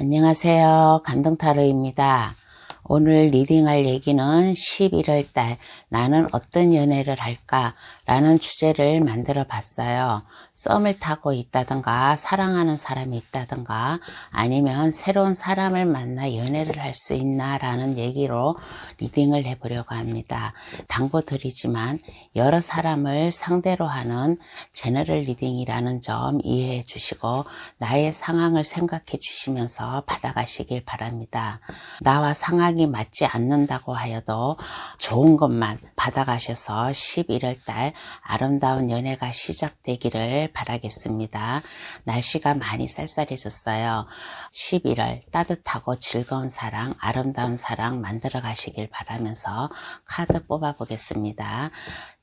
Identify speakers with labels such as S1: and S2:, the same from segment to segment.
S1: 안녕하세요. 감동타로입니다. 오늘 리딩할 얘기는 11월달 나는 어떤 연애를 할까? 라는 주제를 만들어 봤어요. 썸을 타고 있다든가 사랑하는 사람이 있다든가 아니면 새로운 사람을 만나 연애를 할 수 있나 라는 얘기로 리딩을 해보려고 합니다. 당부 드리지만 여러 사람을 상대로 하는 제너럴 리딩이라는 점 이해해 주시고 나의 상황을 생각해 주시면서 받아가시길 바랍니다. 나와 상황이 맞지 않는다고 하여도 좋은 것만 받아가셔서 11월달 아름다운 연애가 시작되기를 바라겠습니다. 날씨가 많이 쌀쌀해졌어요. 11월 따뜻하고 즐거운 사랑, 아름다운 사랑 만들어 가시길 바라면서 카드 뽑아 보겠습니다.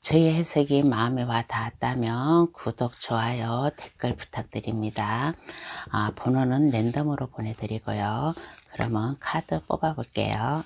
S1: 저희 해석이 마음에 와 닿았다면 구독, 좋아요, 댓글 부탁드립니다. 번호는 랜덤으로 보내드리고요. 그러면 카드 뽑아 볼게요.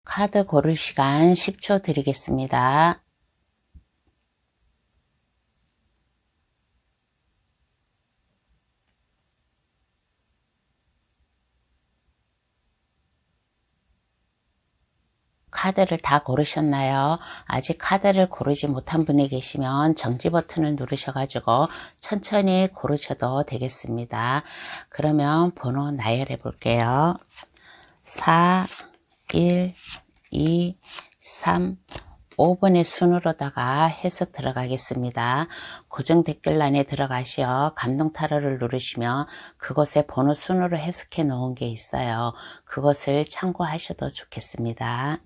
S1: 카드 고를 시간 10초 드리겠습니다. 카드를 다 고르셨나요? 아직 카드를 고르지 못한 분이 계시면 정지 버튼을 누르셔가지고 천천히 고르셔도 되겠습니다. 그러면 번호 나열해 볼게요. 4, 1, 2, 3, 5번의 순으로다가 해석 들어가겠습니다. 고정 댓글란에 들어가시어 감동타로를 누르시면 그곳에 번호 순으로 해석해 놓은 게 있어요. 그것을 참고하셔도 좋겠습니다.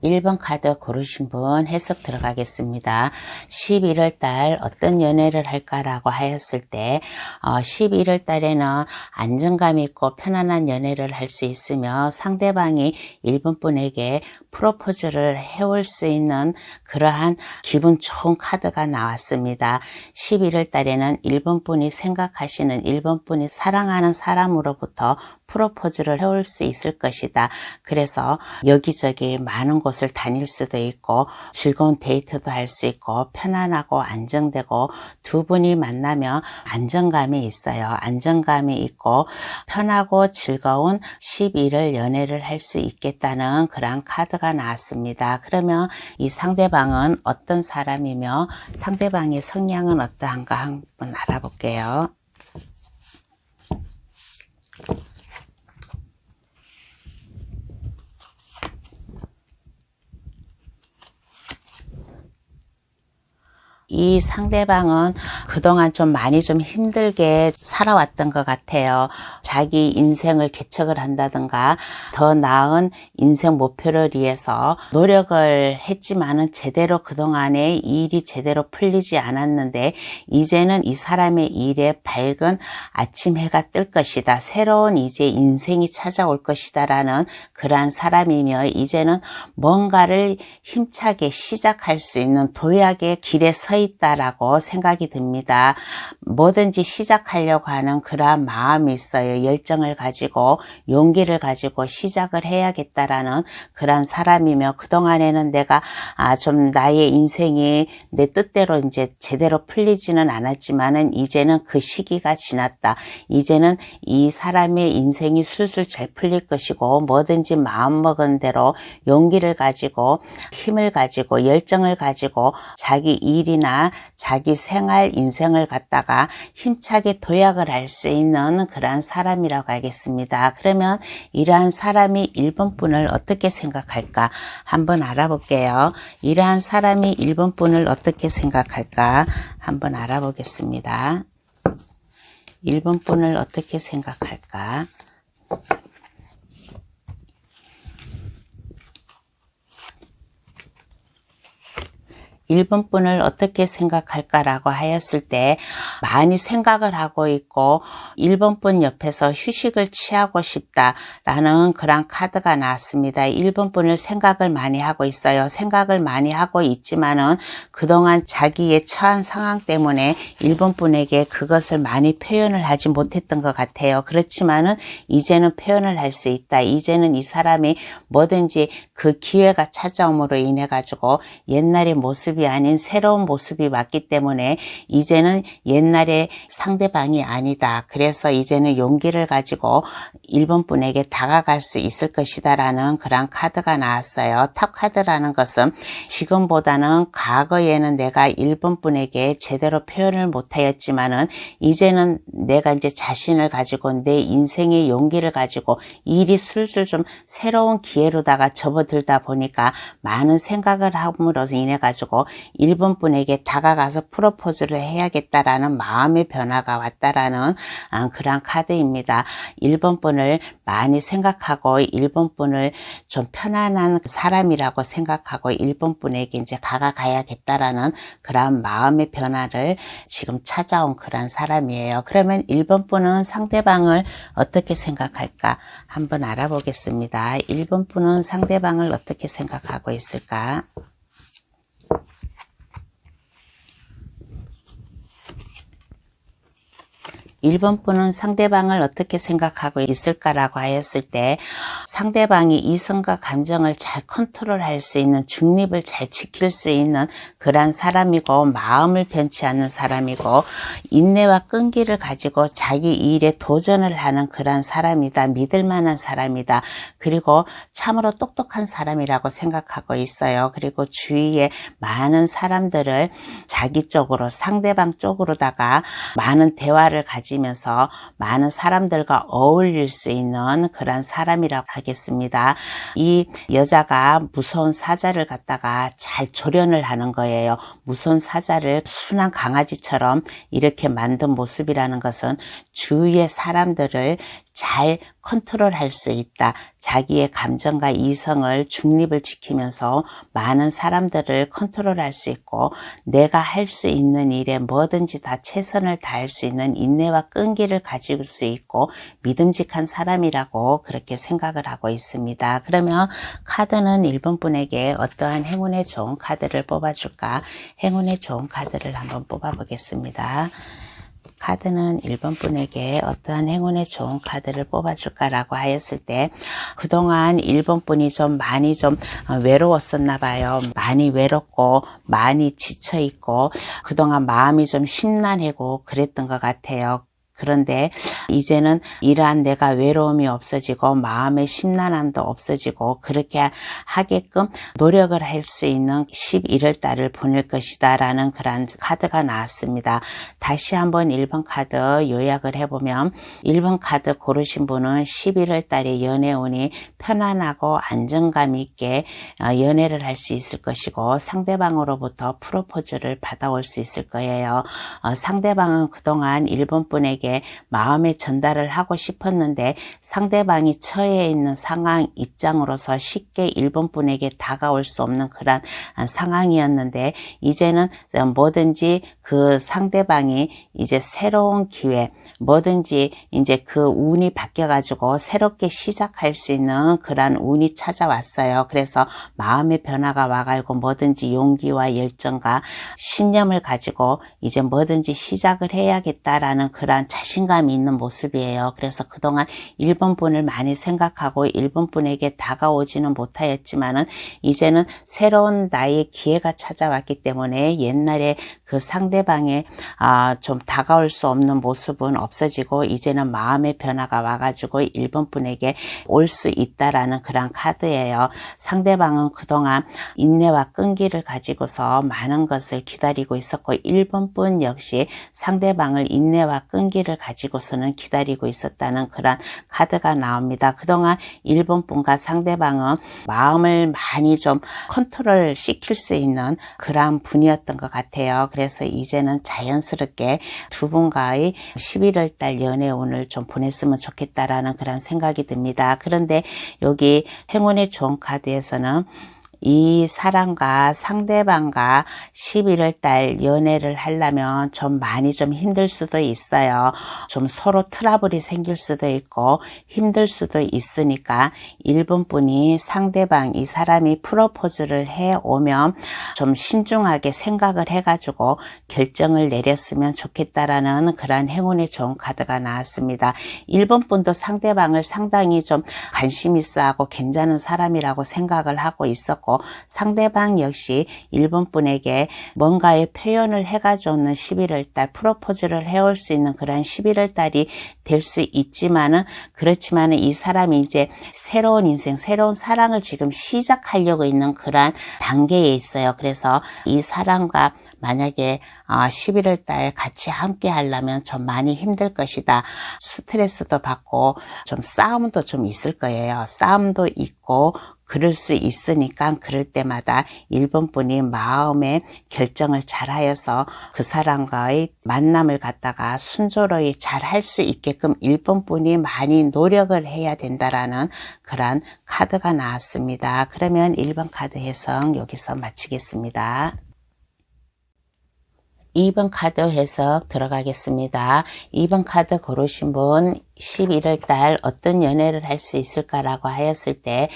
S1: 1번 카드 고르신 분 해석 들어가겠습니다. 11월 달 어떤 연애를 할까라고 하였을 때 11월 달에는 안정감 있고 편안한 연애를 할 수 있으며 상대방이 1번 분에게 프로포즈를 해올 수 있는 그러한 기분 좋은 카드가 나왔습니다. 11월 달에는 1번 분이 생각하시는 1번 분이 사랑하는 사람으로부터 프로포즈를 해올 수 있을 것이다. 그래서 여기저기 많은 곳을 다닐 수도 있고 즐거운 데이트도 할 수 있고 편안하고 안정되고 두 분이 만나면 안정감이 있어요. 안정감이 있고 편하고 즐거운 11월 연애를 할 수 있겠다는 그런 카드가 나왔습니다. 그러면 이 상대방은 어떤 사람이며 상대방의 성향은 어떠한가 한번 알아볼게요. 이 상대방은 그동안 좀 많이 좀 힘들게 살아왔던 것 같아요. 자기 인생을 개척을 한다든가 더 나은 인생 목표를 위해서 노력을 했지만은 제대로 그동안에 일이 제대로 풀리지 않았는데 이제는 이 사람의 일에 밝은 아침 해가 뜰 것이다. 새로운 이제 인생이 찾아올 것이다 라는 그러한 사람이며 이제는 뭔가를 힘차게 시작할 수 있는 도약의 길에 서 있다라고 생각이 듭니다. 뭐든지 시작하려고 하는 그러한 마음이 있어요. 열정을 가지고 용기를 가지고 시작을 해야겠다라는 그러한 사람이며 그동안에는 내가 좀 나의 인생이 내 뜻대로 이제 제대로 풀리지는 않았지만은 이제는 그 시기가 지났다. 이제는 이 사람의 인생이 술술 잘 풀릴 것이고 뭐든지 마음먹은 대로 용기를 가지고 힘을 가지고 열정을 가지고 자기 일이나 자기 생활 인생을 갖다가 힘차게 도약을 할 수 있는 그러한 사람 사람이라고 하겠습니다. 그러면 이러한 사람이 1번 분을 어떻게 생각할까 한번 알아볼게요. 이러한 사람이 1번 분을 어떻게 생각할까 한번 알아보겠습니다. 1번 분을 어떻게 생각할까? 1번 분을 어떻게 생각할까라고 하였을 때 많이 생각을 하고 있고 1번 분 옆에서 휴식을 취하고 싶다라는 그런 카드가 나왔습니다. 1번 분을 생각을 많이 하고 있어요. 생각을 많이 하고 있지만은 그동안 자기의 처한 상황 때문에 1번 분에게 그것을 많이 표현을 하지 못했던 것 같아요. 그렇지만은 이제는 표현을 할 수 있다. 이제는 이 사람이 뭐든지 그 기회가 찾아옴으로 인해 가지고 옛날의 모습이 아닌 새로운 모습이 왔기 때문에 이제는 옛날의 상대방이 아니다. 그래서 이제는 용기를 가지고 1번 분에게 다가갈 수 있을 것이다 라는 그런 카드가 나왔어요. 탑 카드라는 것은 지금보다는 과거에는 내가 1번 분에게 제대로 표현을 못하였지만은 이제는 내가 이제 자신을 가지고 내 인생의 용기를 가지고 일이 술술 좀 새로운 기회로다가 접어들다 보니까 많은 생각을 함으로써 인해 가지고 1번 분에게 다가가서 프로포즈를 해야겠다라는 마음의 변화가 왔다라는 그런 카드입니다. 1번 분을 많이 생각하고 1번 분을 좀 편안한 사람이라고 생각하고 1번 분에게 이제 다가가야겠다라는 그런 마음의 변화를 지금 찾아온 그런 사람이에요. 그러면 1번 분은 상대방을 어떻게 생각할까 한번 알아보겠습니다. 1번 분은 상대방을 어떻게 생각하고 있을까? 1번 분은 상대방을 어떻게 생각하고 있을까라고 하였을 때 상대방이 이성과 감정을 잘 컨트롤할 수 있는 중립을 잘 지킬 수 있는 그런 사람이고 마음을 변치 않는 사람이고 인내와 끈기를 가지고 자기 일에 도전을 하는 그런 사람이다. 믿을 만한 사람이다. 그리고 참으로 똑똑한 사람이라고 생각하고 있어요. 그리고 주위에 많은 사람들을 자기 쪽으로 상대방 쪽으로다가 많은 대화를 가지면서 많은 사람들과 어울릴 수 있는 그런 사람이라고 하겠습니다. 이 여자가 무서운 사자를 갖다가 잘 조련을 하는 거예요. 무서운 사자를 순한 강아지처럼 이렇게 만든 모습이라는 것은 주위의 사람들을 잘 컨트롤할 수 있다. 자기의 감정과 이성을 중립을 지키면서 많은 사람들을 컨트롤할 수 있고 내가 할 수 있는 일에 뭐든지 다 최선을 다할 수 있는 인내와 끈기를 가질 수 있고 믿음직한 사람이라고 그렇게 생각을 하고 있습니다. 그러면 카드는 1번 분에게 어떠한 행운의 좋은 카드를 뽑아줄까? 행운의 좋은 카드를 한번 뽑아보겠습니다. 카드는 1번 분에게 어떠한 행운의 좋은 카드를 뽑아줄까라고 하였을 때 그동안 1번 분이 좀 많이 좀 외로웠었나 봐요. 많이 외롭고 많이 지쳐있고 그동안 마음이 좀 심란하고 그랬던 것 같아요. 그런데 이제는 이러한 내가 외로움이 없어지고 마음의 심란함도 없어지고 그렇게 하게끔 노력을 할 수 있는 11월 달을 보낼 것이다 라는 그런 카드가 나왔습니다. 다시 한번 1번 카드 요약을 해보면 1번 카드 고르신 분은 11월 달에 연애운이 편안하고 안정감 있게 연애를 할 수 있을 것이고 상대방으로부터 프로포즈를 받아올 수 있을 거예요. 상대방은 그동안 1번 분에게 마음의 전달을 하고 싶었는데 상대방이 처해 있는 상황 입장으로서 쉽게 1번 분에게 다가올 수 없는 그런 상황이었는데 이제는 뭐든지 그 상대방이 이제 새로운 기회 뭐든지 이제 그 운이 바뀌어 가지고 새롭게 시작할 수 있는 그런 운이 찾아왔어요. 그래서 마음의 변화가 와가지고 뭐든지 용기와 열정과 신념을 가지고 이제 뭐든지 시작을 해야겠다라는 그런 자신감이 있는 모습이에요. 그래서 그동안 1번 분을 많이 생각하고 1번 분에게 다가오지는 못하였지만은 이제는 새로운 나의 기회가 찾아왔기 때문에 옛날에 그 상대방의 좀 다가올 수 없는 모습은 없어지고 이제는 마음의 변화가 와가지고 1번 분에게 올 수 있다라는 그런 카드예요. 상대방은 그동안 인내와 끈기를 가지고서 많은 것을 기다리고 있었고 1번 분 역시 상대방을 인내와 끈기를 가지고서는 기다리고 있었다는 그런 카드가 나옵니다. 그동안 1번 분과 상대방은 마음을 많이 좀 컨트롤 시킬 수 있는 그런 분이었던 것 같아요. 그래서 이제는 자연스럽게 두 분과의 11월 달 연애운을 좀 보냈으면 좋겠다라는 그런 생각이 듭니다. 그런데 여기 행운의 좋은 카드에서는 이 사람과 상대방과 11월 달 연애를 하려면 좀 많이 좀 힘들 수도 있어요. 좀 서로 트러블이 생길 수도 있고 힘들 수도 있으니까 1번 분이 상대방 이 사람이 프로포즈를 해오면 좀 신중하게 생각을 해가지고 결정을 내렸으면 좋겠다라는 그런 행운의 좋은 카드가 나왔습니다. 1번 분도 상대방을 상당히 좀 관심 있어 하고 괜찮은 사람이라고 생각을 하고 있었고 상대방 역시 1번 분에게 뭔가의 표현을 해가지고는 11월 달 프로포즈를 해올 수 있는 그런 11월 달이 될 수 있지만은 그렇지만은 이 사람이 이제 새로운 인생, 새로운 사랑을 지금 시작하려고 있는 그런 단계에 있어요. 그래서 이 사람과 만약에 11월 달 같이 함께 하려면 좀 많이 힘들 것이다. 스트레스도 받고 좀 싸움도 좀 있을 거예요. 싸움도 있고 그럴 수 있으니까 그럴 때마다 1번 분이 마음의 결정을 잘 하여서 그 사람과의 만남을 갖다가 순조로이 잘 할 수 있게끔 1번 분이 많이 노력을 해야 된다라는 그런 카드가 나왔습니다. 그러면 1번 카드 해석 여기서 마치겠습니다. 2번 카드 해석 들어가겠습니다. 2번 카드 고르신 분 11월 달 어떤 연애를 할 수 있을까라고 하였을 때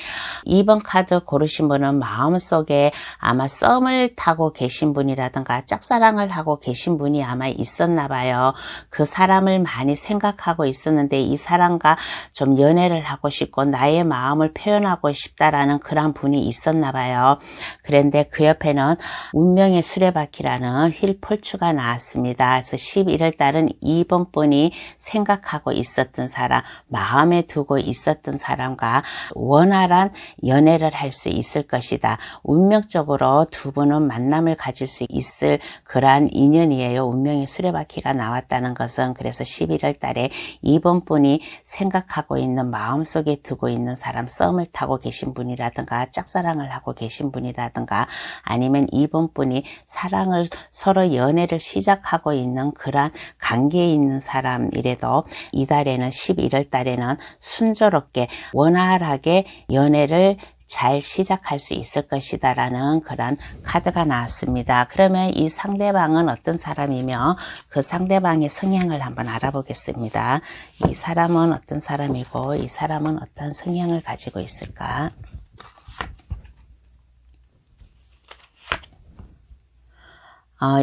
S1: 2번 카드 고르신 분은 마음속에 아마 썸을 타고 계신 분이라든가 짝사랑을 하고 계신 분이 아마 있었나 봐요. 그 사람을 많이 생각하고 있었는데 이 사람과 좀 연애를 하고 싶고 나의 마음을 표현하고 싶다라는 그런 분이 있었나 봐요. 그런데 그 옆에는 운명의 수레바퀴라는 휠 폴추가 나왔습니다. 그래서 11월 달은 2번 분이 생각하고 있었던 사람, 마음에 두고 있었던 사람과 원활한 연애를 할 수 있을 것이다. 운명적으로 두 분은 만남을 가질 수 있을 그러한 인연이에요. 운명의 수레바퀴가 나왔다는 것은 그래서 11월 달에 2번 분이 생각하고 있는 마음속에 두고 있는 사람, 썸을 타고 계신 분이라든가 짝사랑을 하고 계신 분이라든가 아니면 2번 분이 사랑을 서로 연애를 시작하고 있는 그러한 관계에 있는 사람이라도 이달에는 11월 달에는 순조롭게 원활하게 연애를 잘 시작할 수 있을 것이다 라는 그런 카드가 나왔습니다. 그러면 이 상대방은 어떤 사람이며 그 상대방의 성향을 한번 알아보겠습니다. 이 사람은 어떤 사람이고 이 사람은 어떤 성향을 가지고 있을까?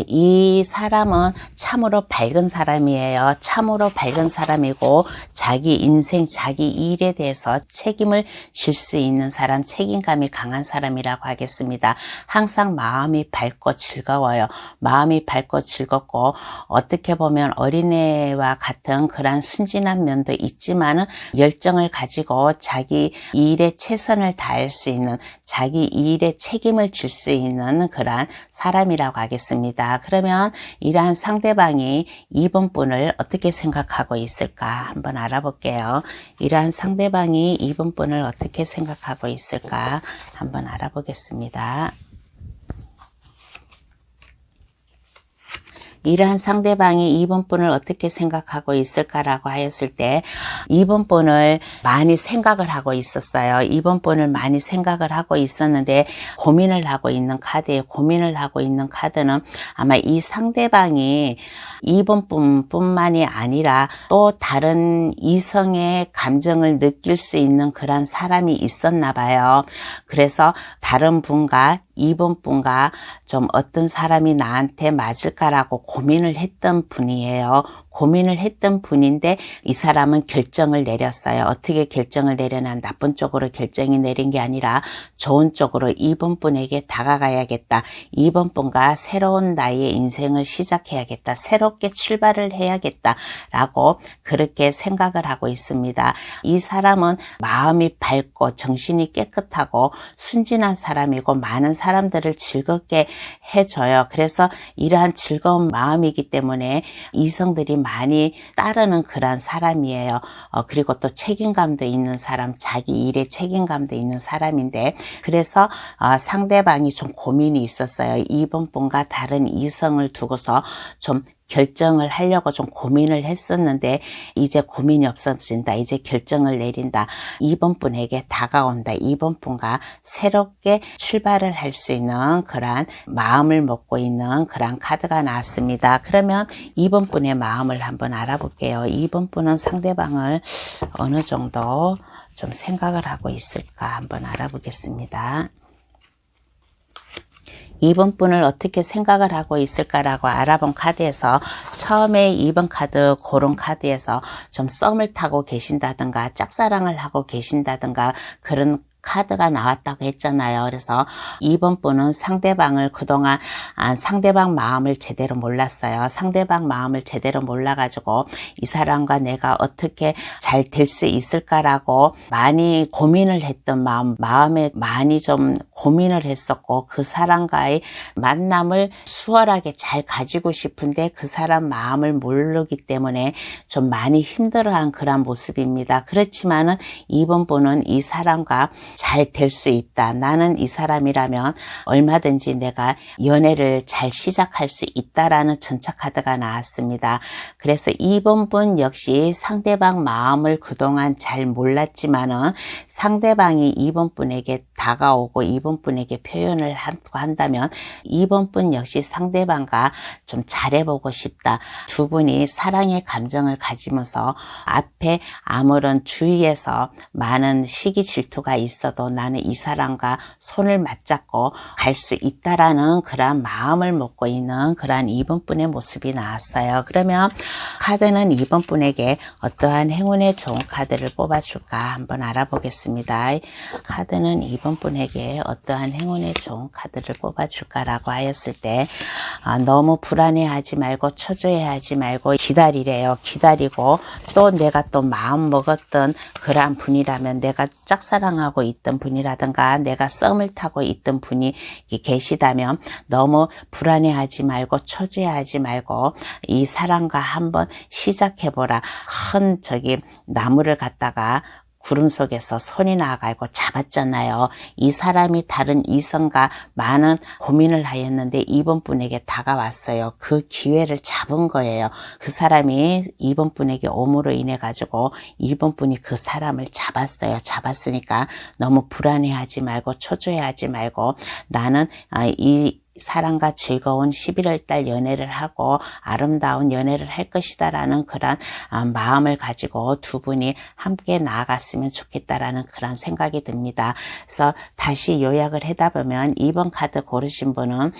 S1: 이 사람은 참으로 밝은 사람이에요. 참으로 밝은 사람이고 자기 인생, 자기 일에 대해서 책임을 질 수 있는 사람, 책임감이 강한 사람이라고 하겠습니다. 항상 마음이 밝고 즐거워요. 마음이 밝고 즐겁고 어떻게 보면 어린애와 같은 그런 순진한 면도 있지만은 열정을 가지고 자기 일에 최선을 다할 수 있는, 자기 일에 책임을 질 수 있는 그런 사람이라고 하겠습니다. 그러면 이러한 상대방이 2번 분을 어떻게 생각하고 있을까 한번 알아볼게요. 이러한 상대방이 2번 분을 어떻게 생각하고 있을까 한번 알아보겠습니다. 이러한 상대방이 2번 분을 어떻게 생각하고 있을까라고 하였을 때 2번 분을 많이 생각을 하고 있었어요. 2번 분을 많이 생각을 하고 있었는데 고민을 하고 있는 카드에 고민을 하고 있는 카드는 아마 이 상대방이 2번 분뿐만이 아니라 또 다른 이성의 감정을 느낄 수 있는 그런 사람이 있었나 봐요. 그래서 다른 분과 2번 분과 좀 어떤 사람이 나한테 맞을까라고 고민을 했던 분이에요. 고민을 했던 분인데 이 사람은 결정을 내렸어요. 어떻게 결정을 내려나 나쁜 쪽으로 결정이 내린 게 아니라 좋은 쪽으로 이번 분에게 다가가야겠다. 이번 분과 새로운 나의 인생을 시작해야겠다. 새롭게 출발을 해야겠다. 라고 그렇게 생각을 하고 있습니다. 이 사람은 마음이 밝고 정신이 깨끗하고 순진한 사람이고 많은 사람들을 즐겁게 해줘요. 그래서 이러한 즐거운 마음이기 때문에 이성들이 많이 따르는 그런 사람이에요. 그리고 또 책임감도 있는 사람, 자기 일에 책임감도 있는 사람인데 그래서 상대방이 좀 고민이 있었어요. 이번 분과 다른 이성을 두고서 좀 결정을 하려고 좀 고민을 했었는데 이제 고민이 없어진다. 이제 결정을 내린다. 이번 분에게 다가온다. 이번 분과 새롭게 출발을 할 수 있는 그러한 마음을 먹고 있는 그러한 카드가 나왔습니다. 그러면 이번 분의 마음을 한번 알아볼게요. 이번 분은 상대방을 어느 정도 좀 생각을 하고 있을까 한번 알아보겠습니다. 이번 분을 어떻게 생각을 하고 있을까라고 알아본 카드에서 처음에 2번 카드 고른 카드에서 좀 썸을 타고 계신다든가 짝사랑을 하고 계신다든가 그런 카드가 나왔다고 했잖아요. 그래서 2번 분은 상대방을 그동안 상대방 마음을 제대로 몰랐어요. 상대방 마음을 제대로 몰라가지고 이 사람과 내가 어떻게 잘 될 수 있을까라고 많이 고민을 했던 마음에 많이 좀 고민을 했었고 그 사람과의 만남을 수월하게 잘 가지고 싶은데 그 사람 마음을 모르기 때문에 좀 많이 힘들어한 그런 모습입니다. 그렇지만은 2번 분은 이 사람과 잘 될 수 있다. 나는 이 사람이라면 얼마든지 내가 연애를 잘 시작할 수 있다라는 전차 카드가 나왔습니다. 그래서 2번 분 역시 상대방 마음을 그동안 잘 몰랐지만은 상대방이 2번 분에게 다가오고 2번 분에게 표현을 한다면 2번 분 역시 상대방과 좀 잘해보고 싶다. 두 분이 사랑의 감정을 가지면서 앞에 아무런 주위에서 많은 시기 질투가 있어도 나는 이 사람과 손을 맞잡고 갈 수 있다라는 그런 마음을 먹고 있는 그런 2번 분의 모습이 나왔어요. 그러면 카드는 2번 분에게 어떠한 행운의 좋은 카드를 뽑아줄까 한번 알아보겠습니다. 카드는 2번 분에게 어떠한 행운의 좋은 카드를 뽑아줄까라고 하였을 때 너무 불안해하지 말고 초조해하지 말고 기다리래요. 기다리고 또 내가 또 마음 먹었던 그러한 분이라면 내가 짝사랑하고 있던 분이라든가 내가 썸을 타고 있던 분이 계시다면 너무 불안해하지 말고 초조해하지 말고 이 사람과 한번 시작해보라. 큰 나무를 갖다가 구름 속에서 손이 나가고 잡았잖아요. 이 사람이 다른 이성과 많은 고민을 하였는데 2번 분에게 다가왔어요. 그 기회를 잡은 거예요. 그 사람이 2번 분에게 오므로 인해 가지고 2번 분이 그 사람을 잡았어요. 잡았으니까 너무 불안해하지 말고 초조해하지 말고 나는 이 사랑과 즐거운 11월 달 연애를 하고 아름다운 연애를 할 것이다라는 그런 마음을 가지고 두 분이 함께 나아갔으면 좋겠다라는 그런 생각이 듭니다. 그래서 다시 요약을 하다 보면 2번 카드 고르신 분은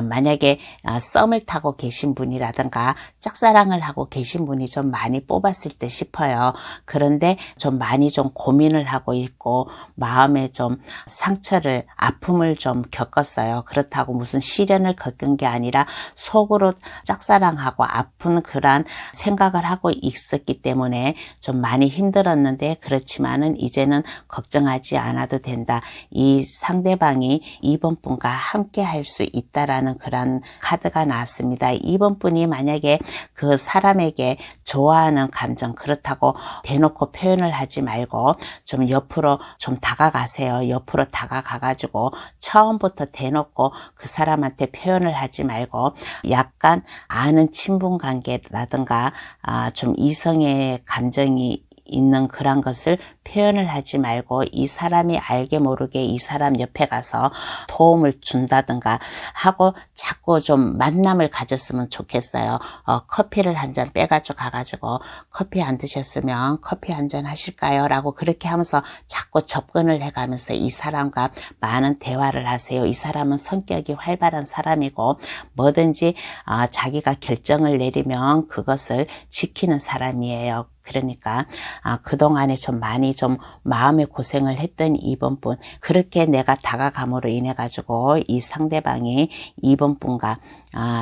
S1: 만약에 썸을 타고 계신 분이라든가 짝사랑을 하고 계신 분이 좀 많이 뽑았을 때 싶어요. 그런데 좀 많이 좀 고민을 하고 있고 마음에 좀 상처를 아픔을 좀 겪었어요. 그렇다고 무슨 시련을 겪은 게 아니라 속으로 짝사랑하고 아픈 그런 생각을 하고 있었기 때문에 좀 많이 힘들었는데 그렇지만은 이제는 걱정하지 않아도 된다. 이 상대방이 2번 분과 함께 할 수 있다라는 그런 카드가 나왔습니다. 2번 분이 만약에 그 사람에게 좋아하는 감정 그렇다고 대놓고 표현을 하지 말고 좀 옆으로 좀 다가가세요. 옆으로 다가가가지고 처음부터 대놓고 그 사람한테 표현을 하지 말고 약간 아는 친분 관계라든가 좀 이성의 감정이 있는 그런 것을 표현을 하지 말고 이 사람이 알게 모르게 이 사람 옆에 가서 도움을 준다든가 하고 자꾸 좀 만남을 가졌으면 좋겠어요. 커피를 한 잔 빼가지고 가가지고 커피 안 드셨으면 커피 한 잔 하실까요? 라고 그렇게 하면서 자꾸 접근을 해가면서 이 사람과 많은 대화를 하세요. 이 사람은 성격이 활발한 사람이고 뭐든지 자기가 결정을 내리면 그것을 지키는 사람이에요. 그러니까 그동안에 좀 많이 좀 마음의 고생을 했던 이번 분, 그렇게 내가 다가감으로 인해 가지고 이 상대방이 이번 분과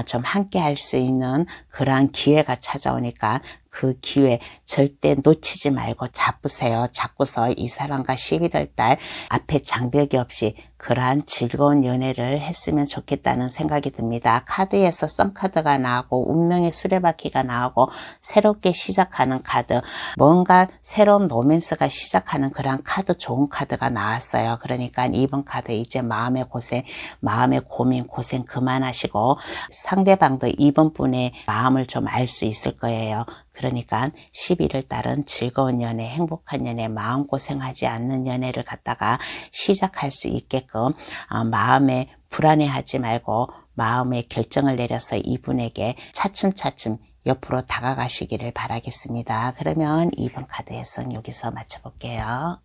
S1: 좀 함께 할 수 있는 그러한 기회가 찾아오니까 그 기회 절대 놓치지 말고 잡으세요. 잡고서 이 사람과 11월 달 앞에 장벽이 없이 그러한 즐거운 연애를 했으면 좋겠다는 생각이 듭니다. 카드에서 썸카드가 나오고 운명의 수레바퀴가 나오고 새롭게 시작하는 카드, 뭔가 새로운 로맨스가 시작하는 그런 카드, 좋은 카드가 나왔어요. 그러니까 이번 카드 이제 마음의 고생, 마음의 고민, 고생 그만하시고 상대방도 이번 분의 마음을 좀 알 수 있을 거예요. 그러니까 11월 달은 즐거운 연애, 행복한 연애, 마음고생하지 않는 연애를 갖다가 시작할 수 있게끔 마음에 불안해하지 말고 마음의 결정을 내려서 이분에게 차츰차츰 옆으로 다가가시기를 바라겠습니다. 그러면 2번 카드 해석 여기서 마쳐볼게요.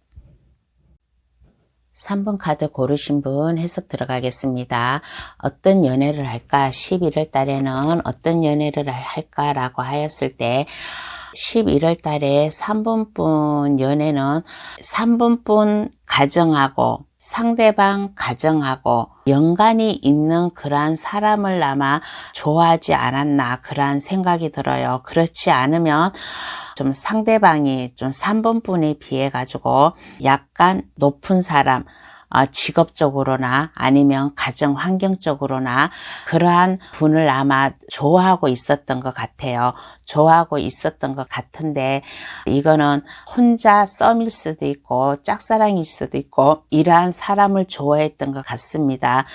S1: 3번 카드 고르신 분 해석 들어가겠습니다. 어떤 연애를 할까? 11월 달에는 어떤 연애를 할까라고 하였을 때 11월 달에 3번분 연애는 3번분 가정하고 상대방 가정하고 연관이 있는 그러한 사람을 아마 좋아하지 않았나 그러한 생각이 들어요. 그렇지 않으면 좀 상대방이 좀 3번 분에 비해 가지고 약간 높은 사람, 직업적으로나 아니면 가정 환경적으로나 그러한 분을 아마 좋아하고 있었던 것 같아요. 좋아하고 있었던 것 같은데 이거는 혼자 썸일 수도 있고 짝사랑일 수도 있고 이러한 사람을 좋아했던 것 같습니다.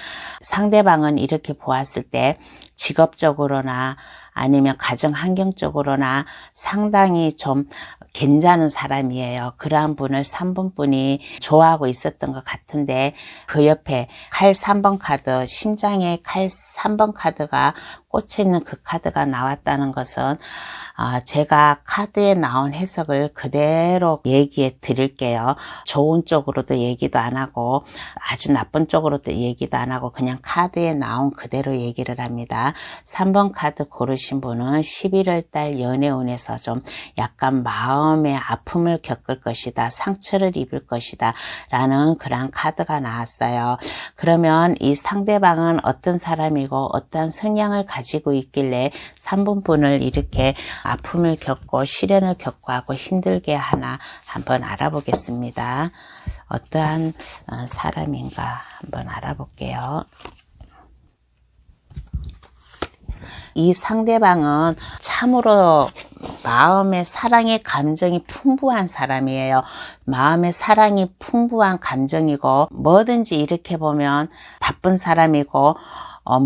S1: 상대방은 이렇게 보았을 때 직업적으로나 아니면 가정 환경적으로나 상당히 좀 괜찮은 사람이에요. 그러한 분을 3번 분이 좋아하고 있었던 것 같은데 그 옆에 칼 3번 카드, 심장에 칼 3번 카드가 꽂혀있는 그 카드가 나왔다는 것은 제가 카드에 나온 해석을 그대로 얘기해 드릴게요. 좋은 쪽으로도 얘기도 안 하고 아주 나쁜 쪽으로도 얘기도 안 하고 그냥 카드에 나온 그대로 얘기를 합니다. 3번 카드 고르신 분은 11월 달 연애운에서 좀 약간 마음의 아픔을 겪을 것이다. 상처를 입을 것이다. 라는 그런 카드가 나왔어요. 그러면 이 상대방은 어떤 사람이고 어떤 성향을 가지고 있길래 3번 분을 이렇게 아픔을 겪고 시련을 겪고 하고 힘들게 하나 한번 알아보겠습니다. 어떠한 사람인가 한번 알아볼게요. 이 상대방은 참으로 마음의 사랑의 감정이 풍부한 사람이에요. 마음의 사랑이 풍부한 감정이고 뭐든지 이렇게 보면 바쁜 사람이고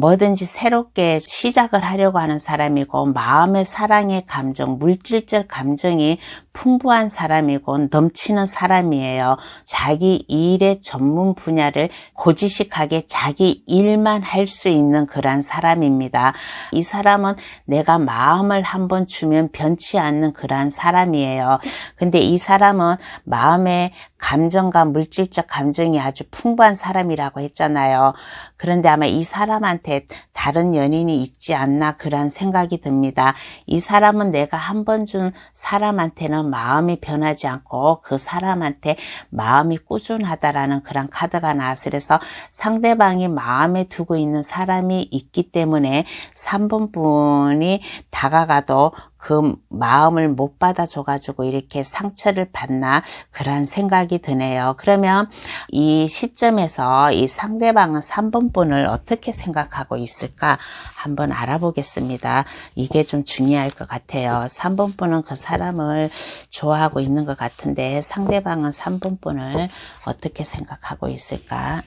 S1: 뭐든지 새롭게 시작을 하려고 하는 사람이고 마음의 사랑의 감정, 물질적 감정이 풍부한 사람이고 넘치는 사람이에요. 자기 일의 전문 분야를 고지식하게 자기 일만 할 수 있는 그런 사람입니다. 이 사람은 내가 마음을 한번 주면 변치 않는 그런 사람이에요. 근데 이 사람은 마음의 감정과 물질적 감정이 아주 풍부한 사람이라고 했잖아요. 그런데 아마 이 사람한테 다른 연인이 있지 않나 그런 생각이 듭니다. 이 사람은 내가 한 번 준 사람한테는 마음이 변하지 않고 그 사람한테 마음이 꾸준하다라는 그런 카드가 나와서 그래서 상대방이 마음에 두고 있는 사람이 있기 때문에 3번 분이 다가가도 그 마음을 못 받아줘가지고 이렇게 상처를 받나 그런 생각이 드네요. 그러면 이 시점에서 이 상대방은 3번 분을 어떻게 생각하고 있을까 한번 알아보겠습니다. 이게 좀 중요할 것 같아요. 3번 분은 그 사람을 좋아하고 있는 것 같은데 상대방은 3번 분을 어떻게 생각하고 있을까?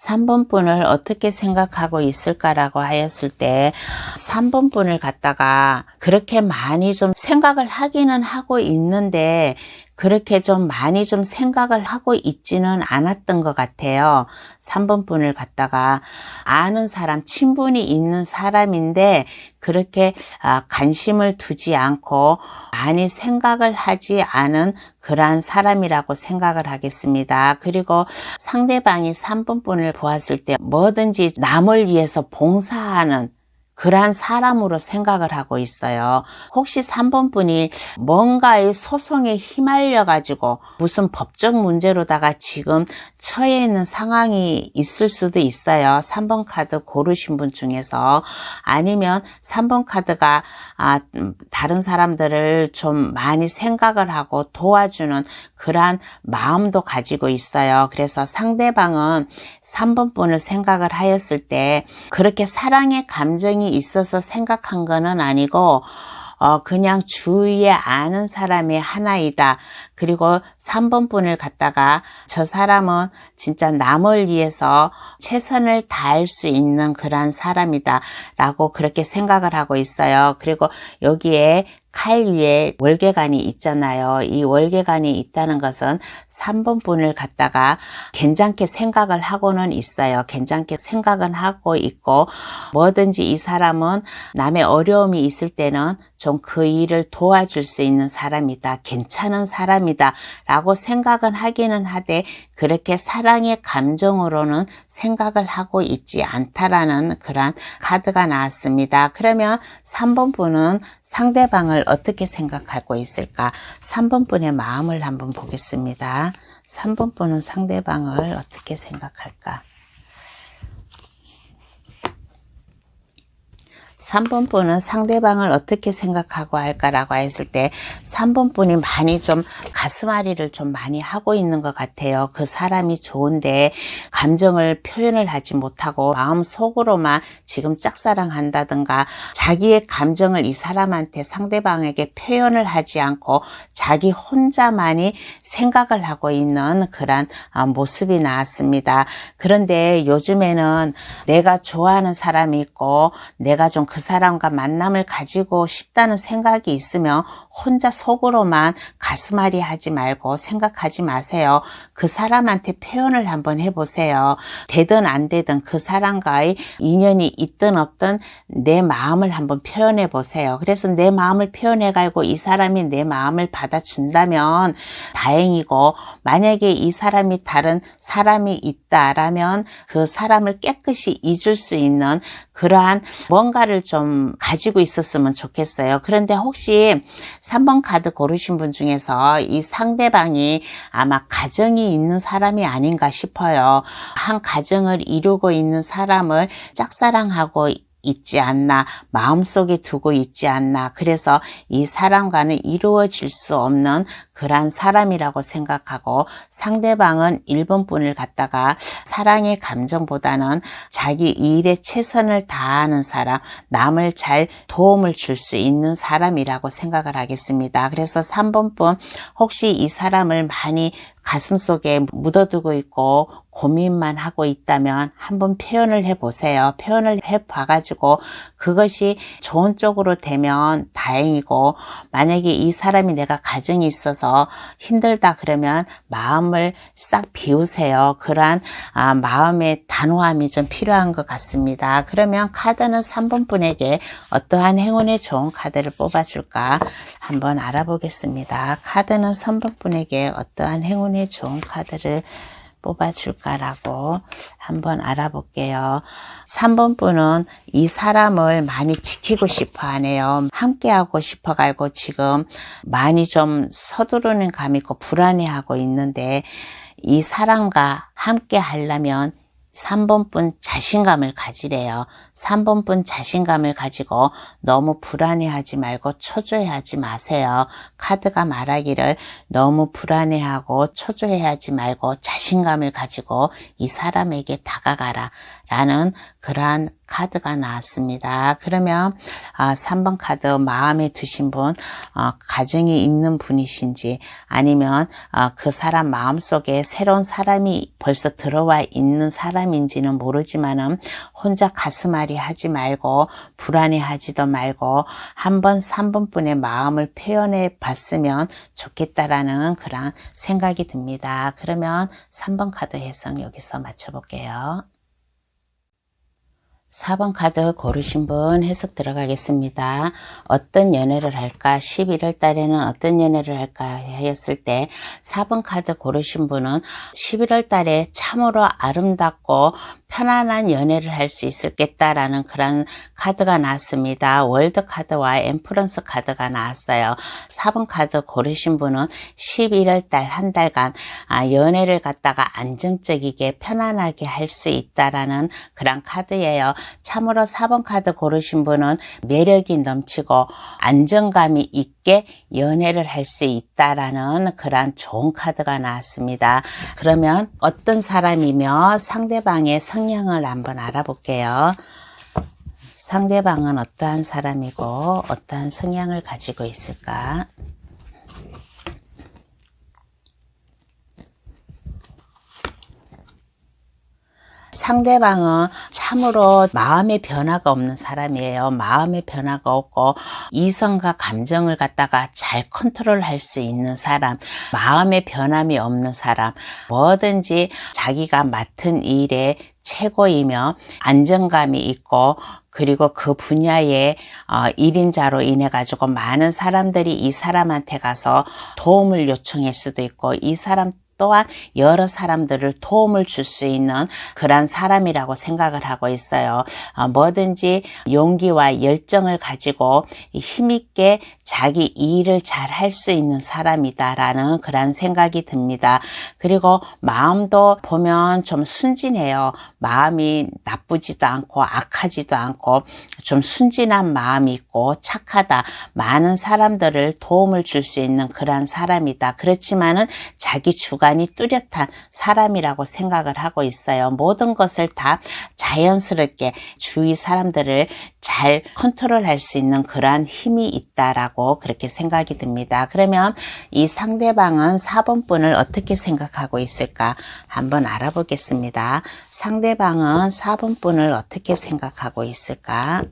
S1: 3번 분을 어떻게 생각하고 있을까라고 하였을 때 3번 분을 갖다가 그렇게 많이 좀 생각을 하기는 하고 있는데 그렇게 좀 많이 좀 생각을 하고 있지는 않았던 것 같아요. 3번 분을 갖다가 아는 사람, 친분이 있는 사람인데 그렇게 관심을 두지 않고 많이 생각을 하지 않은 그러한 사람이라고 생각을 하겠습니다. 그리고 상대방이 3번 분을 보았을 때 뭐든지 남을 위해서 봉사하는 그러한 사람으로 생각을 하고 있어요. 혹시 3번 분이 뭔가의 소송에 휘말려 가지고 무슨 법적 문제로다가 지금 처해 있는 상황이 있을 수도 있어요. 3번 카드 고르신 분 중에서. 아니면 3번 카드가 다른 사람들을 좀 많이 생각을 하고 도와주는 그러한 마음도 가지고 있어요. 그래서 상대방은 3번 분을 생각을 하였을 때 그렇게 사랑의 감정이 있어서 생각한 거는 아니고 그냥 주위에 아는 사람의 하나이다. 그리고 3번 분을 갖다가 저 사람은 진짜 남을 위해서 최선을 다할 수 있는 그러한 사람이다 라고 그렇게 생각을 하고 있어요. 그리고 여기에 칼 위에 월계관이 있잖아요. 이 월계관이 있다는 것은 3번 분을 갖다가 괜찮게 생각을 하고는 있어요. 괜찮게 생각은 하고 있고 뭐든지 이 사람은 남의 어려움이 있을 때는 좀 그 일을 도와줄 수 있는 사람이다. 괜찮은 사람이다 라고 생각은 하기는 하되 그렇게 사랑의 감정으로는 생각을 하고 있지 않다라는 그런 카드가 나왔습니다. 그러면 3번 분은 상대방을 어떻게 생각하고 있을까? 3번 분의 마음을 한번 보겠습니다. 3번 분은 상대방을 어떻게 생각할까? 3번 분은 상대방을 어떻게 생각하고 할까라고 했을 때 3번 분이 많이 좀 가슴앓이를 좀 많이 하고 있는 것 같아요. 그 사람이 좋은데 감정을 표현을 하지 못하고 마음속으로만 지금 짝사랑한다든가 자기의 감정을 이 사람한테 상대방에게 표현을 하지 않고 자기 혼자만이 생각을 하고 있는 그런 모습이 나왔습니다. 그런데 요즘에는 내가 좋아하는 사람이 있고 내가 좀 그 사람과 만남을 가지고 싶다는 생각이 있으면 혼자 속으로만 가슴앓이 하지 말고 생각하지 마세요. 그 사람한테 표현을 한번 해보세요. 되든 안 되든 그 사람과의 인연이 있든 없든 내 마음을 한번 표현해 보세요. 그래서 내 마음을 표현해 가지고 이 사람이 내 마음을 받아준다면 다행이고 만약에 이 사람이 다른 사람이 있다라면 그 사람을 깨끗이 잊을 수 있는 그러한 뭔가를 좀 가지고 있었으면 좋겠어요. 그런데 혹시 3번 카드 고르신 분 중에서 이 상대방이 아마 가정이 있는 사람이 아닌가 싶어요. 한 가정을 이루고 있는 사람을 짝사랑하고 있지 않나, 마음속에 두고 있지 않나. 그래서 이 사람과는 이루어질 수 없는 그러한 사람이라고 생각하고 상대방은 1번 분을 갖다가 사랑의 감정보다는 자기 일에 최선을 다하는 사람, 남을 잘 도움을 줄 수 있는 사람이라고 생각을 하겠습니다. 그래서 3번 분 혹시 이 사람을 많이 가슴속에 묻어두고 있고 고민만 하고 있다면 한번 표현을 해보세요. 표현을 해봐가지고 그것이 좋은 쪽으로 되면 다행이고 만약에 이 사람이 내가 가정이 있어서 힘들다 그러면 마음을 싹 비우세요. 그러한 마음의 단호함이 좀 필요한 것 같습니다. 그러면 카드는 3번 분에게 어떠한 행운의 좋은 카드를 뽑아줄까 한번 알아보겠습니다. 카드는 3번 분에게 어떠한 행운의 좋은 카드를 뽑아줄까라고 한번 알아볼게요. 3번 분은 이 사람을 많이 지키고 싶어 하네요. 함께하고 싶어가지고 지금 많이 좀 서두르는 감이 있고 불안해하고 있는데 이 사람과 함께 하려면 3번 분 자신감을 가지래요. 3번 분 자신감을 가지고 너무 불안해하지 말고 초조해하지 마세요. 카드가 말하기를 너무 불안해하고 초조해하지 말고 자신감을 가지고 이 사람에게 다가가라 라는 그러한 카드가 나왔습니다. 그러면 3번 카드 마음에 두신 분, 가정이 있는 분이신지 아니면 그 사람 마음속에 새로운 사람이 벌써 들어와 있는 사람인지는 모르지만은 혼자 가슴앓이 하지 말고 불안해하지도 말고 한번 3번 분의 마음을 표현해 봤으면 좋겠다라는 그런 생각이 듭니다. 그러면 3번 카드 해석 여기서 맞춰볼게요. 4번 카드 고르신 분 해석 들어가겠습니다. 어떤 연애를 할까? 11월 달에는 어떤 연애를 할까? 하였을 때 4번 카드 고르신 분은 11월 달에 참으로 아름답고 편안한 연애를 할 수 있겠다라는 그런 카드가 나왔습니다. 월드 카드와 엠프런스 카드가 나왔어요. 4번 카드 고르신 분은 11월 달 한 달간 연애를 갖다가 안정적이게 편안하게 할 수 있다라는 그런 카드예요. 참으로 4번 카드 고르신 분은 매력이 넘치고 안정감이 있게 연애를 할 수 있다라는 그런 좋은 카드가 나왔습니다. 그러면 어떤 사람이며 상대방의 성향을 한번 알아볼게요. 상대방은 어떠한 사람이고 어떠한 성향을 가지고 있을까? 상대방은 참으로 마음의 변화가 없는 사람이에요. 마음의 변화가 없고 이성과 감정을 갖다가 잘 컨트롤할 수 있는 사람, 마음의 변함이 없는 사람, 뭐든지 자기가 맡은 일에 최고이며 안정감이 있고 그리고 그 분야의 1인자로 인해 가지고 많은 사람들이 이 사람한테 가서 도움을 요청할 수도 있고 이 사람 또한 여러 사람들을 도움을 줄 수 있는 그런 사람이라고 생각을 하고 있어요. 뭐든지 용기와 열정을 가지고 힘있게 자기 일을 잘 할 수 있는 사람이다라는 그런 생각이 듭니다. 그리고 마음도 보면 좀 순진해요. 마음이 나쁘지도 않고 악하지도 않고 좀 순진한 마음이 있고 착하다. 많은 사람들을 도움을 줄 수 있는 그런 사람이다. 그렇지만은 자기 주관이 뚜렷한 사람이라고 생각을 하고 있어요. 모든 것을 다 자연스럽게 주위 사람들을 잘 컨트롤할 수 있는 그러한 힘이 있다라고 그렇게 생각이 듭니다. 그러면 이 상대방은 4번 분을 어떻게 생각하고 있을까 한번 알아보겠습니다. 상대방은 4번 분을 어떻게 생각하고 있을까?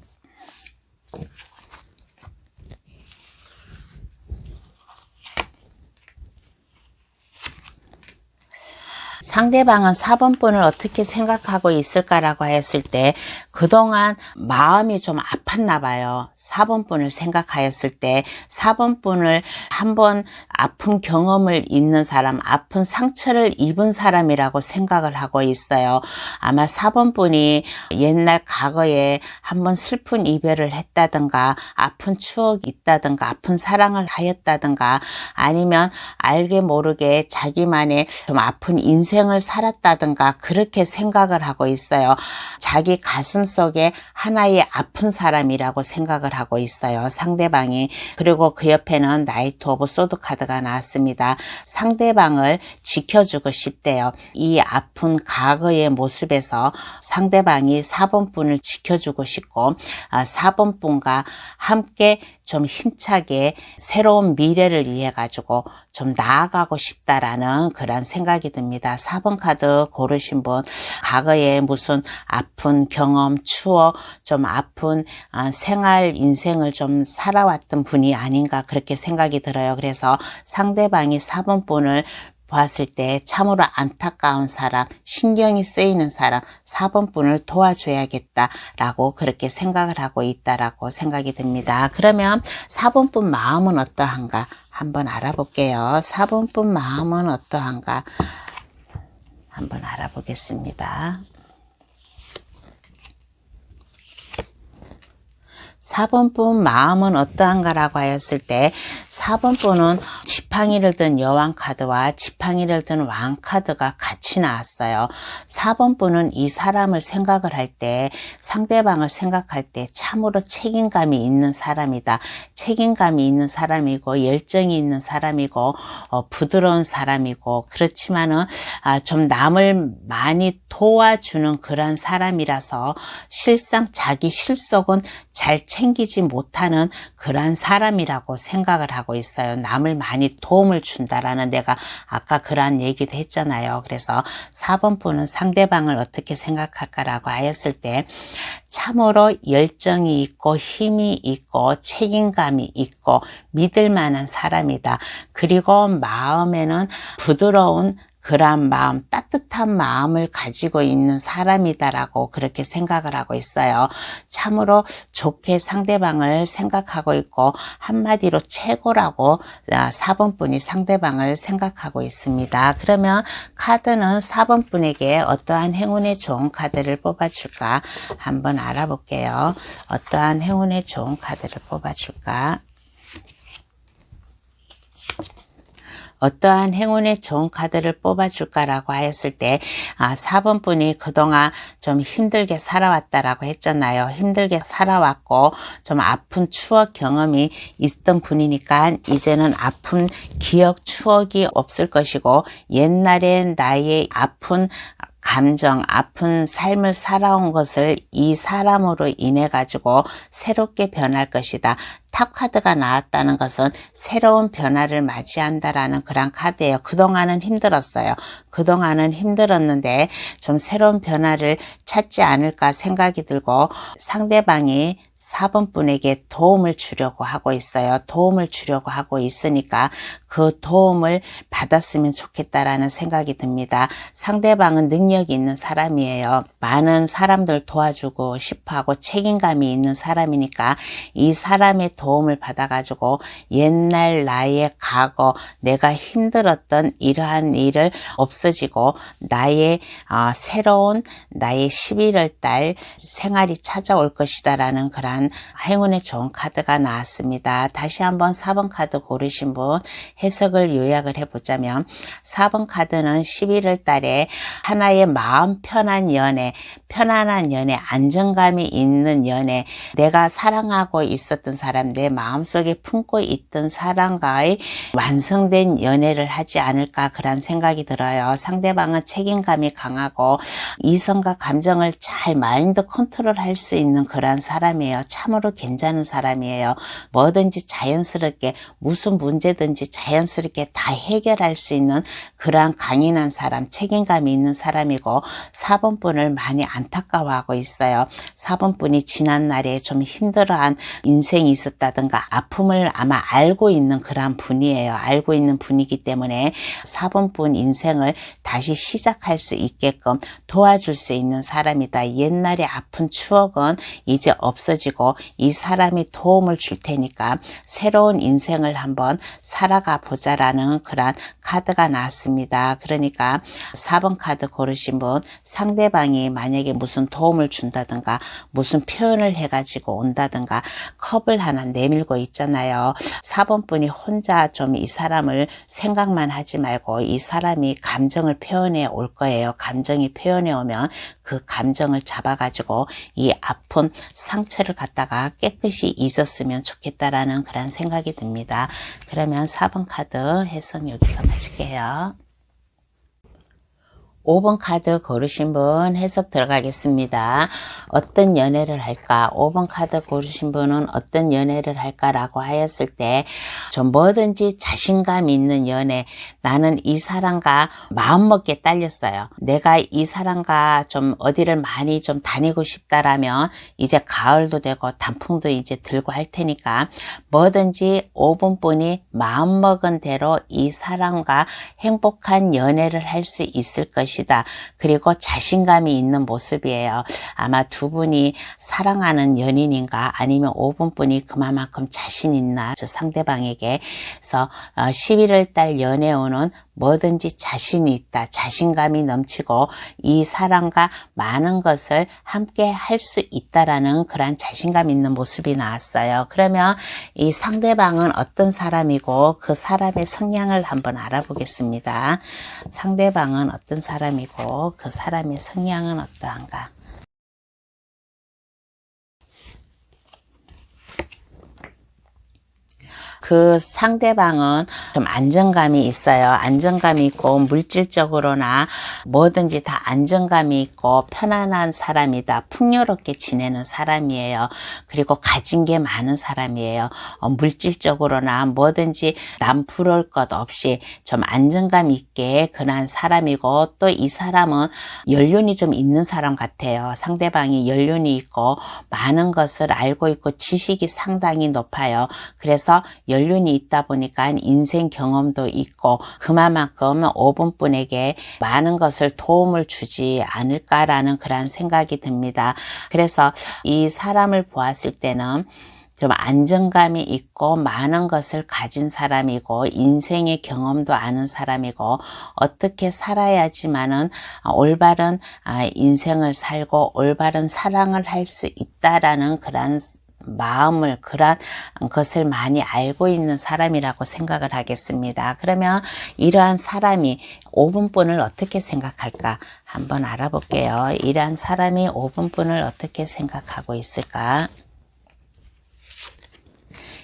S1: 상대방은 4번 분을 어떻게 생각하고 있을까라고 했을 때 그동안 마음이 좀 아팠나 봐요. 4번 분을 생각하였을 때 4번 분을 한번 아픈 경험을 있는 사람, 아픈 상처를 입은 사람이라고 생각을 하고 있어요. 아마 4번 분이 옛날 과거에 한번 슬픈 이별을 했다든가 아픈 추억이 있다든가 아픈 사랑을 하였다든가 아니면 알게 모르게 자기만의 좀 아픈 인생을 살았다든가 그렇게 생각을 하고 있어요. 자기 가슴 속에 하나의 아픈 사람이라고 생각을 하고 있어요. 상대방이. 그리고 그 옆에는 나이트 오브 소드 카드가 나왔습니다. 상대방을 지켜주고 싶대요. 이 아픈 과거의 모습에서 상대방이 4번 분을 지켜주고 싶고 4번 분과 함께 좀 힘차게 새로운 미래를 위해 가지고 좀 나아가고 싶다라는 그런 생각이 듭니다. 4번 카드 고르신 분 과거에 무슨 아픈 경험, 추억, 좀 아픈 생활, 인생을 좀 살아왔던 분이 아닌가 그렇게 생각이 들어요. 그래서 상대방이 4번 분을 보았을 때 참으로 안타까운 사람, 신경이 쓰이는 사람, 4번 분을 도와줘야겠다라고 그렇게 생각을 하고 있다라고 생각이 듭니다. 그러면 4번 분 마음은 어떠한가 한번 알아볼게요. 4번 분 마음은 어떠한가 한번 알아보겠습니다. 4번 분 마음은 어떠한가라고 하였을 때 4번 분은 지팡이를 든 여왕 카드와 지팡이를 든 왕 카드가 같이 나왔어요. 4번 분은 이 사람을 생각을 할 때, 상대방을 생각할 때 참으로 책임감이 있는 사람이다. 책임감이 있는 사람이고 열정이 있는 사람이고 부드러운 사람이고, 그렇지만은 좀 남을 많이 도와주는 그런 사람이라서 실상 자기 실속은 잘 챙기지 못하는 그런 사람이라고 생각을 하고 있어요. 남을 많이 도움을 준다라는, 내가 아까 그러한 얘기도 했잖아요. 그래서 4번 분은 상대방을 어떻게 생각할까라고 하였을 때 참으로 열정이 있고 힘이 있고 책임감이 있고 믿을 만한 사람이다. 그리고 마음에는 부드러운 그러한 마음, 따뜻한 마음을 가지고 있는 사람이다라고 그렇게 생각을 하고 있어요. 참으로 좋게 상대방을 생각하고 있고, 한마디로 최고라고 4번 분이 상대방을 생각하고 있습니다. 그러면 카드는 4번 분에게 어떠한 행운의 좋은 카드를 뽑아줄까 한번 알아볼게요. 어떠한 행운의 좋은 카드를 뽑아줄까? 어떠한 행운의 좋은 카드를 뽑아줄까라고 하였을 때 4번 분이 그동안 좀 힘들게 살아왔다라고 했잖아요. 힘들게 살아왔고 좀 아픈 추억 경험이 있던 분이니까 이제는 아픈 기억 추억이 없을 것이고, 옛날에 나의 아픈 감정, 아픈 삶을 살아온 것을 이 사람으로 인해 가지고 새롭게 변할 것이다. 탑 카드가 나왔다는 것은 새로운 변화를 맞이한다라는 그런 카드예요. 그동안은 힘들었어요. 그동안은 힘들었는데 좀 새로운 변화를 찾지 않을까 생각이 들고, 상대방이 4번 분에게 도움을 주려고 하고 있어요. 도움을 주려고 하고 있으니까 그 도움을 받았으면 좋겠다라는 생각이 듭니다. 상대방은 능력이 있는 사람이에요. 많은 사람들 도와주고 싶어하고 책임감이 있는 사람이니까 이 사람의 도움을 받아가지고 옛날 나의 과거, 내가 힘들었던 이러한 일을 없어지고 나의 새로운 나의 11월 달 생활이 찾아올 것이다 라는 그런 행운의 좋은 카드가 나왔습니다. 다시 한번 4번 카드 고르신 분 해석을 요약을 해보자면, 4번 카드는 11월 달에 하나의 마음 편한 연애, 편안한 연애, 안정감이 있는 연애, 내가 사랑하고 있었던 사람, 내 마음속에 품고 있던 사람과의 완성된 연애를 하지 않을까 그런 생각이 들어요. 상대방은 책임감이 강하고 이성과 감정을 잘 마인드 컨트롤 할 수 있는 그런 사람이에요. 참으로 괜찮은 사람이에요. 뭐든지 자연스럽게, 무슨 문제든지 자연스럽게 다 해결할 수 있는 그러한 강인한 사람, 책임감이 있는 사람이고, 4번 분을 많이 안타까워하고 있어요. 4번 분이 지난날에 좀 힘들어한 인생이 있었다든가 아픔을 아마 알고 있는 그러한 분이에요. 알고 있는 분이기 때문에 4번 분 인생을 다시 시작할 수 있게끔 도와줄 수 있는 사람이다. 옛날의 아픈 추억은 이제 없어지고 이 사람이 도움을 줄 테니까 새로운 인생을 한번 살아가 보자라는 그런 카드가 나왔습니다. 그러니까 4번 카드 고르신 분, 상대방이 만약에 무슨 도움을 준다든가 무슨 표현을 해가지고 온다든가 컵을 하나 내밀고 있잖아요. 4번 분이 혼자 좀 이 사람을 생각만 하지 말고 이 사람이 감정을 표현해 올 거예요. 감정이 표현해 오면 그 감정을 잡아가지고 이 아픈 상처를 갖다가 깨끗이 잊었으면 좋겠다라는 그런 생각이 듭니다. 그러면 4번 카드 해석 여기서 마칠게요. 5번 카드 고르신 분 해석 들어가겠습니다. 어떤 연애를 할까? 5번 카드 고르신 분은 어떤 연애를 할까라고 하였을 때 좀 뭐든지 자신감 있는 연애, 나는 이 사람과 마음먹기에 딸렸어요. 내가 이 사람과 좀 어디를 많이 좀 다니고 싶다라면 이제 가을도 되고 단풍도 이제 들고 할 테니까 뭐든지 5번 분이 마음먹은 대로 이 사람과 행복한 연애를 할 수 있을 것이다. 그리고 자신감이 있는 모습이에요. 아마 두 분이 사랑하는 연인인가 아니면 5번 분이 그만큼 자신 있나 저 상대방에게. 그래서 11월 달 연애 운은 뭐든지 자신이 있다, 자신감이 넘치고 이 사람과 많은 것을 함께 할 수 있다라는 그런 자신감 있는 모습이 나왔어요. 그러면 이 상대방은 어떤 사람이고 그 사람의 성향을 한번 알아보겠습니다. 상대방은 어떤 사람이고 그 사람의 성향은 어떠한가? 그 상대방은 좀 안정감이 있어요. 안정감이 있고 물질적으로나 뭐든지 다 안정감이 있고 편안한 사람이다. 풍요롭게 지내는 사람이에요. 그리고 가진 게 많은 사람이에요. 물질적으로나 뭐든지 남 부러울 것 없이 좀 안정감 있게 그런 사람이고, 또 이 사람은 연륜이 좀 있는 사람 같아요. 상대방이 연륜이 있고 많은 것을 알고 있고 지식이 상당히 높아요. 그래서 연륜이 있다 보니까 인생 경험도 있고 그만큼 5번분에게 많은 것을 도움을 주지 않을까라는 그런 생각이 듭니다. 그래서 이 사람을 보았을 때는 좀 안정감이 있고 많은 것을 가진 사람이고 인생의 경험도 아는 사람이고 어떻게 살아야지만은 올바른 인생을 살고 올바른 사랑을 할 수 있다라는 그런 마음을, 그런 것을 많이 알고 있는 사람이라고 생각을 하겠습니다. 그러면 이러한 사람이 5번분을 어떻게 생각할까 한번 알아볼게요. 이러한 사람이 5번분을 어떻게 생각하고 있을까?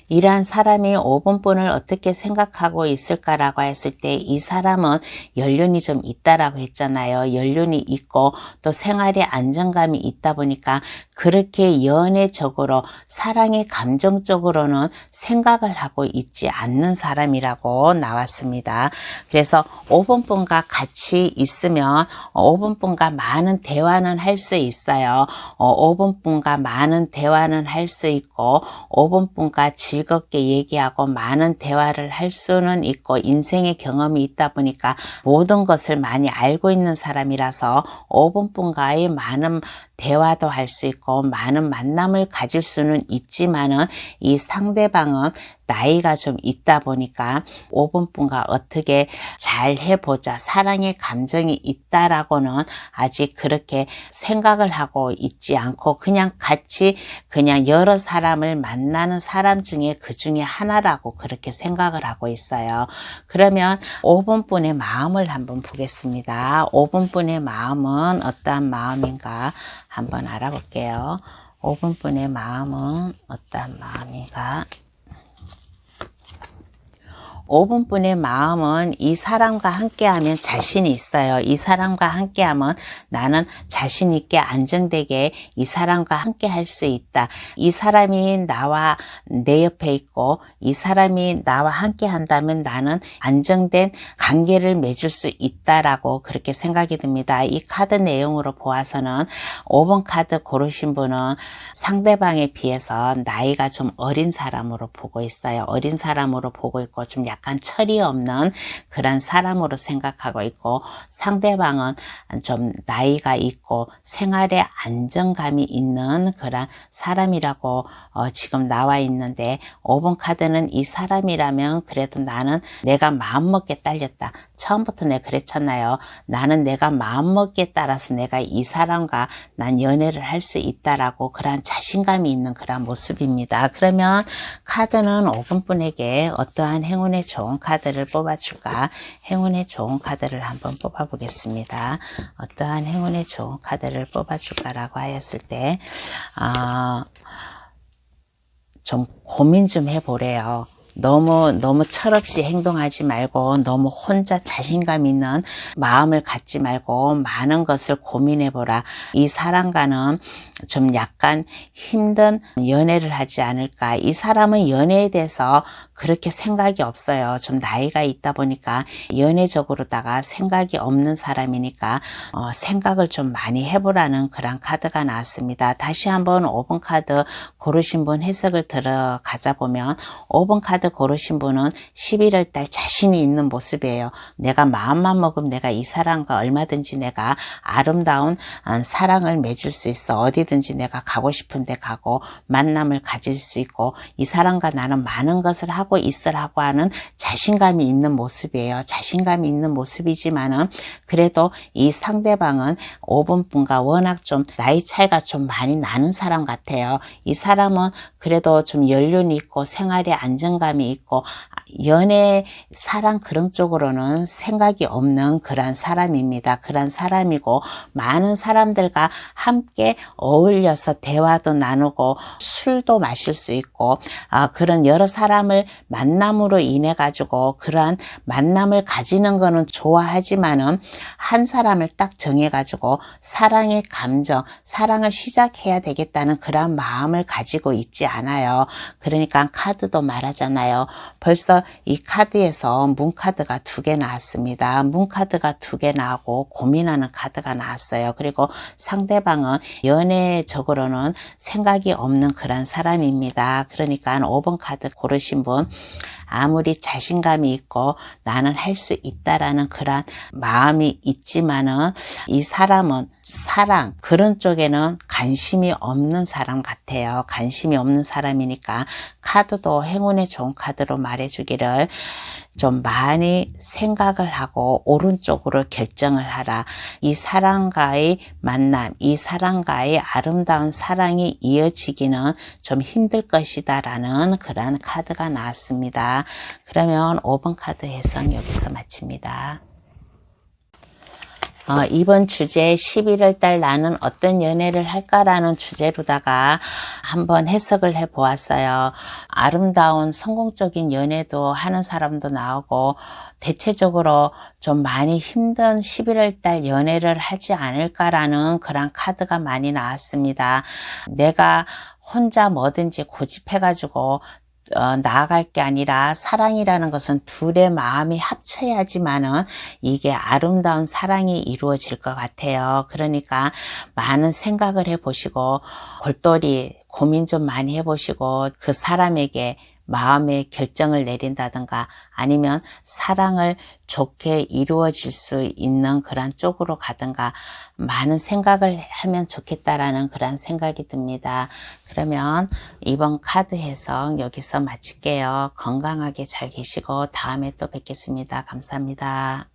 S1: 이러한 사람이 5번분을 어떻게 생각하고 있을까라고 했을 때 이 사람은 연륜이 좀 있다라고 했잖아요. 연륜이 있고 또 생활에 안정감이 있다 보니까 그렇게 연애적으로 사랑의 감정적으로는 생각을 하고 있지 않는 사람이라고 나왔습니다. 그래서 5번분과 같이 있으면 5번분과 많은 대화는 할 수 있어요. 5번분과 많은 대화는 할 수 있고 5번분과 즐겁게 얘기하고 많은 대화를 할 수는 있고 인생의 경험이 있다 보니까 모든 것을 많이 알고 있는 사람이라서 5번분과의 많은 대화도 할 수 있고 많은 만남을 가질 수는 있지만은 이 상대방은 나이가 좀 있다 보니까 5번분과 어떻게 잘 해보자, 사랑의 감정이 있다라고는 아직 그렇게 생각을 하고 있지 않고 그냥 같이 그냥 여러 사람을 만나는 사람 중에 그 중에 하나라고 그렇게 생각을 하고 있어요. 그러면 5번분의 마음을 한번 보겠습니다. 5번분의 마음은 어떠한 마음인가 한번 알아볼게요. 5번분의 마음은 어떠한 마음인가? 5번분의 마음은 이 사람과 함께하면 자신이 있어요. 이 사람과 함께하면 나는 자신 있게 안정되게 이 사람과 함께 할 수 있다. 이 사람이 나와 내 옆에 있고 이 사람이 나와 함께 한다면 나는 안정된 관계를 맺을 수 있다라고 그렇게 생각이 듭니다. 이 카드 내용으로 보아서는 5번 카드 고르신 분은 상대방에 비해서 나이가 좀 어린 사람으로 보고 있어요. 어린 사람으로 보고 있고 좀 약간 철이 없는 그런 사람으로 생각하고 있고 상대방은 좀 나이가 있고 생활에 안정감이 있는 그런 사람이라고 지금 나와 있는데 5번 카드는 이 사람이라면 그래도 나는 내가 마음먹기에 딸렸다. 처음부터 내가 그랬잖아요. 나는 내가 마음먹기에 따라서 내가 이 사람과 난 연애를 할 수 있다라고 그런 자신감이 있는 그런 모습입니다. 그러면 카드는 5번분에게 어떠한 행운의 좋은 카드를 뽑아줄까? 행운의 좋은 카드를 한번 뽑아보겠습니다. 어떠한 행운의 좋은 카드를 뽑아줄까라고 하였을 때 좀 고민 좀 해보래요. 너무 철없이 행동하지 말고 너무 혼자 자신감 있는 마음을 갖지 말고 많은 것을 고민해보라. 이 사람과는 좀 약간 힘든 연애를 하지 않을까. 이 사람은 연애에 대해서 그렇게 생각이 없어요. 좀 나이가 있다 보니까 연애적으로다가 생각이 없는 사람이니까 생각을 좀 많이 해보라는 그런 카드가 나왔습니다. 다시 한번 5번 카드 고르신 분 해석을 들어가자 보면 5번 카드 카드 고르신 분은 11월 달 자신이 있는 모습이에요. 내가 마음만 먹으면 내가 이 사람과 얼마든지 내가 아름다운 사랑을 맺을 수 있어. 어디든지 내가 가고 싶은데 가고 만남을 가질 수 있고 이 사람과 나는 많은 것을 하고 있으라고 하는 자신감이 있는 모습이에요. 자신감이 있는 모습이지만은 그래도 이 상대방은 5번 분과 워낙 좀 나이 차이가 좀 많이 나는 사람 같아요. 이 사람은 그래도 좀 연륜이 있고 생활에 안정감이 있고 연애, 사랑 그런 쪽으로는 생각이 없는 그런 사람입니다. 그런 사람이고 많은 사람들과 함께 어울려서 대화도 나누고 술도 마실 수 있고 그런 여러 사람을 만남으로 인해 가지고 그러한 만남을 가지는 거는 좋아하지만은 한 사람을 딱 정해 가지고 사랑의 감정, 사랑을 시작해야 되겠다는 그런 마음을 가지고 있지 않아요. 그러니까 카드도 말하잖아요. 벌써 이 카드에서 문카드가 2개 나왔습니다. 문카드가 2개 나오고 고민하는 카드가 나왔어요. 그리고 상대방은 연애적으로는 생각이 없는 그런 사람입니다. 그러니까 5번 카드 고르신 분 아무리 자신감이 있고 나는 할 수 있다라는 그런 마음이 있지만은 이 사람은 사랑 그런 쪽에는 관심이 없는 사람 같아요. 관심이 없는 사람이니까 카드도 행운의 좋은 카드로 말해주기를 좀 많이 생각을 하고 오른쪽으로 결정을 하라. 이 사람과의 만남, 이 사람과의 아름다운 사랑이 이어지기는 좀 힘들 것이다 라는 그런 카드가 나왔습니다. 그러면 5번 카드 해석 여기서 마칩니다. 이번 주제 11월 달 나는 어떤 연애를 할까라는 주제로다가 한번 해석을 해 보았어요. 아름다운 성공적인 연애도 하는 사람도 나오고 대체적으로 좀 많이 힘든 11월 달 연애를 하지 않을까라는 그런 카드가 많이 나왔습니다. 내가 혼자 뭐든지 고집해가지고 나아갈 게 아니라 사랑이라는 것은 둘의 마음이 합쳐야지만은 이게 아름다운 사랑이 이루어질 것 같아요. 그러니까 많은 생각을 해보시고 골똘히 고민 좀 많이 해보시고 그 사람에게 마음의 결정을 내린다든가 아니면 사랑을 좋게 이루어질 수 있는 그런 쪽으로 가든가 많은 생각을 하면 좋겠다라는 그런 생각이 듭니다. 그러면 이번 카드 해석 여기서 마칠게요. 건강하게 잘 계시고 다음에 또 뵙겠습니다. 감사합니다.